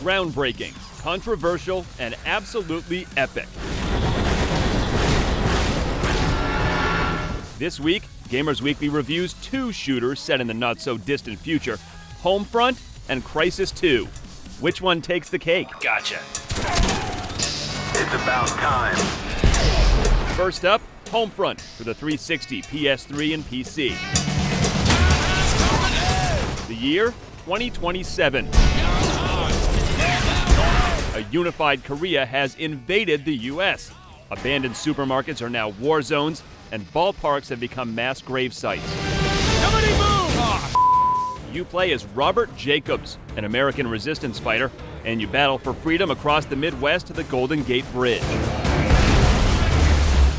Groundbreaking, controversial, and absolutely epic. This week, Gamers Weekly reviews two shooters set in the not-so-distant future, Homefront and Crysis 2. Which one takes the cake? Gotcha. It's about time. First up, Homefront for the 360, PS3, and PC. The year, 2027. A unified Korea has invaded the U.S. Abandoned supermarkets are now war zones, and ballparks have become mass grave sites. Somebody move! You play as Robert Jacobs, an American resistance fighter, and you battle for freedom across the Midwest to the Golden Gate Bridge.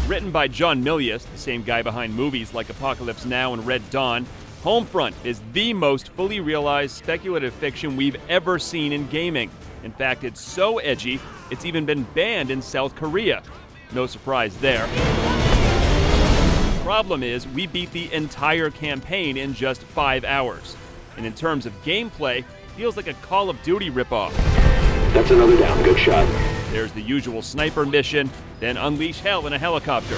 Written by John Milius, the same guy behind movies like Apocalypse Now and Red Dawn, Homefront is the most fully realized speculative fiction we've ever seen in gaming. In fact, it's so edgy, it's even been banned in South Korea. No surprise there. Problem is, we beat the entire campaign in just 5 hours. And in terms of gameplay, feels like a Call of Duty ripoff. That's another down. Good shot. There's the usual sniper mission, then unleash hell in a helicopter.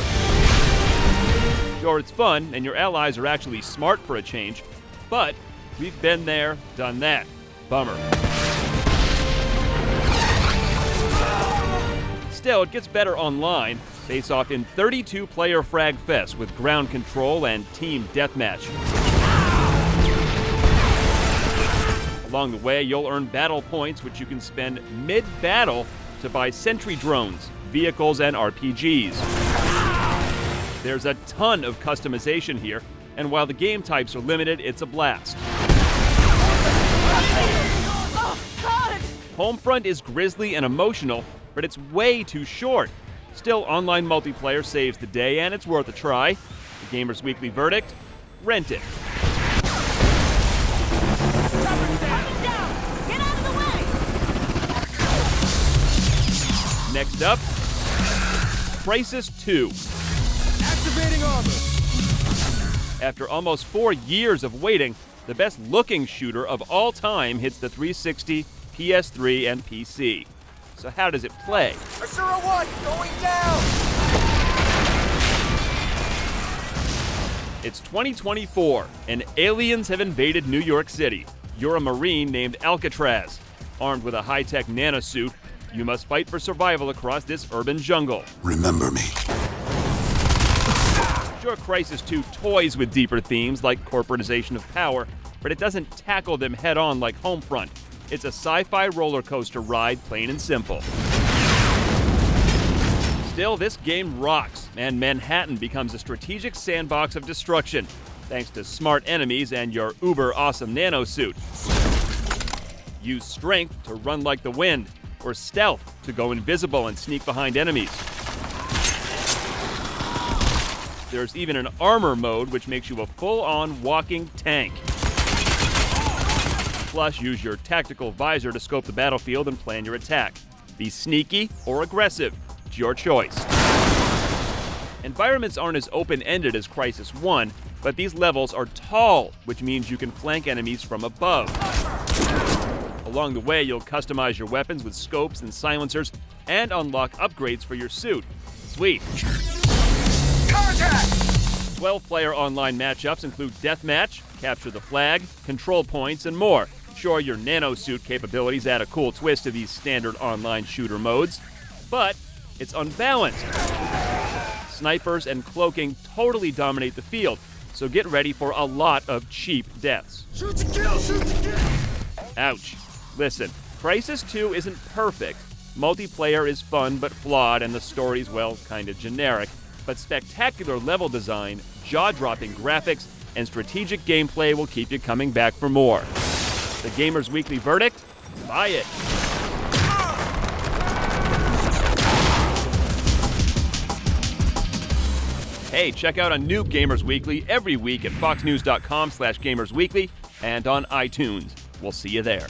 Sure, it's fun, and your allies are actually smart for a change, but we've been there, done that. Bummer. Still, it gets better online. Face off in 32-player frag fest with ground control and team deathmatch. Along the way, you'll earn battle points, which you can spend mid-battle to buy sentry drones, vehicles, and RPGs. There's a ton of customization here, and while the game types are limited, it's a blast. Oh, God! Homefront is grisly and emotional, but it's way too short. Still, online multiplayer saves the day, and it's worth a try. The Gamers Weekly verdict? Rent it. Get out of the way! Next up, Crysis 2. Activating armor! After almost 4 years of waiting, the best-looking shooter of all time hits the 360, PS3, and PC. So how does it play? Asura 1, going down! It's 2024, and aliens have invaded New York City. You're a Marine named Alcatraz. Armed with a high-tech nanosuit, you must fight for survival across this urban jungle. Remember me. Sure, Crysis 2 toys with deeper themes like corporatization of power, but it doesn't tackle them head-on like Homefront. It's a sci-fi roller coaster ride, plain and simple. Still, this game rocks, and Manhattan becomes a strategic sandbox of destruction, thanks to smart enemies and your uber-awesome nanosuit. Use strength to run like the wind, or stealth to go invisible and sneak behind enemies. There's even an armor mode, which makes you a full-on walking tank. Plus, use your tactical visor to scope the battlefield and plan your attack. Be sneaky or aggressive. It's your choice. Environments aren't as open-ended as Crysis 1, but these levels are tall, which means you can flank enemies from above. Along the way, you'll customize your weapons with scopes and silencers and unlock upgrades for your suit. Sweet. Contact! 12-player online matchups include Deathmatch, Capture the Flag, Control Points, and more. Sure, your nanosuit capabilities add a cool twist to these standard online shooter modes, but it's unbalanced. Snipers and cloaking totally dominate the field, so get ready for a lot of cheap deaths. Shoot to kill! Shoot to kill! Ouch. Listen, Crysis 2 isn't perfect. Multiplayer is fun but flawed, and the story's, well, kinda generic. But spectacular level design, jaw-dropping graphics, and strategic gameplay will keep you coming back for more. The Gamers Weekly verdict? Buy it. Hey, check out a new Gamers Weekly every week at foxnews.com/gamersweekly and on iTunes. We'll see you there.